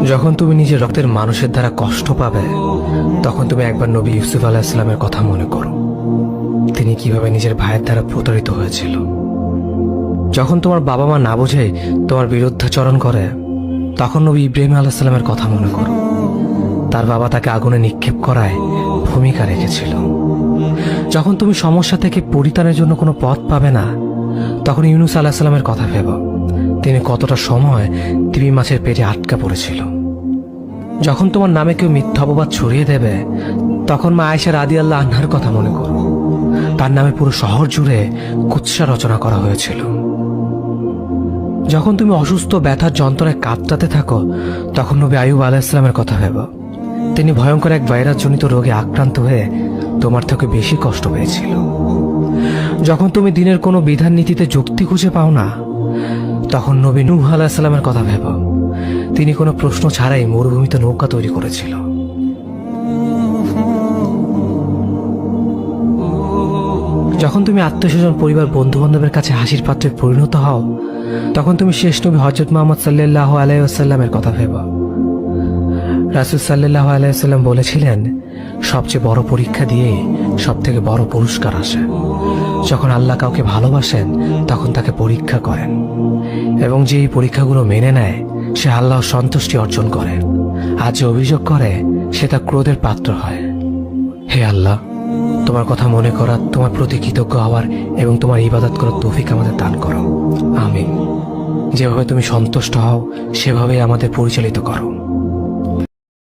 যখন তুমি নিজের রক্তের মানুষের দ্বারা কষ্ট পাবে, তখন তুমি একবার নবী ইউসুফ আলাইহিস সালামের কথা মনে করো। তিনি কিভাবে নিজের ভাইয়ের দ্বারা প্রতারিত হয়েছিল। যখন তোমার বাবা মা না বুঝে তোমার বিরুদ্ধাচরণ করে, তখন নবী ইব্রাহিম আলাইহিস সালামের কথা মনে করো। তার বাবা তাকে আগুনে নিক্ষেপ করায় ভূমিকা রেখেছিল। যখন তুমি সমস্যা থেকে পরিত্রাণের জন্য কোনো পথ পাবে না, তখন ইউনুস আলাইহিস সালামের কথা ভেবো। তিনি কতটা সময় তিমি মাছের পেটে আটকা পড়েছিল। যখন তোমার নামে কেউ মিথ্যা অপবাদ ছড়িয়ে দেবে, তখন মা আয়েশা রাদিয়াল্লাহু আনহার কথা মনে করো। তার নামে পুরো শহর জুড়ে কুৎসা রচনা করা হয়েছিল। যখন তুমি অসুস্থ ব্যথার যন্ত্রণায় কাঁপতে থাকো, তখন নবী আইয়ুব আলাইহিস সালামের কথা ভেবো। তিনি ভয়ঙ্কর এক ভাইরাসজনিত রোগে আক্রান্ত হয়ে তোমার থেকে বেশি কষ্ট পেয়েছিল। যখন তুমি দিনের কোনো বিধান নীতিতে যুক্তি খুঁজে পাও না, তখন নবী নূহ আলাইহিস সালামের কথা ভেবো। তিনি কোনো প্রশ্ন ছাড়াই মরুভূমিতে নৌকা তৈরি করেছিল। যখন তুমি আত্মীয়স্বজন, পরিবার, বন্ধু বান্ধবের কাছে হাসির পাত্রে পরিণত হও, তখন তুমি শেষ নবী হযরত মুহাম্মদ সাল্লাল্লাহু আলাইহি ওয়াসাল্লামের কথা ভেবো। রাসূল সাল্লাল্লাহু আলাইহি ওয়াসাল্লাম বলেছিলেন, সবচেয়ে বড় পরীক্ষা দিয়েই সবথেকে বড় পুরস্কার আসে। যখন আল্লাহ কাউকে ভালোবাসেন, তখন তাকে পরীক্ষা করেন, এবং যে এই পরীক্ষাগুলো মেনে নেয়, সে আল্লাহর সন্তুষ্টি অর্জন করে। আর যে অভিযোগ করে, সে তার ক্রোধের পাত্র হয়। হে আল্লাহ, তোমার কথা মনে করা, তোমার প্রতি কৃতজ্ঞ হওয়ার এবং তোমার ইবাদত করার তৌফিক আমাদের দান করো। আমিন। যেভাবে তুমি সন্তুষ্ট হও, সেভাবেই আমাদের পরিচালিত করো।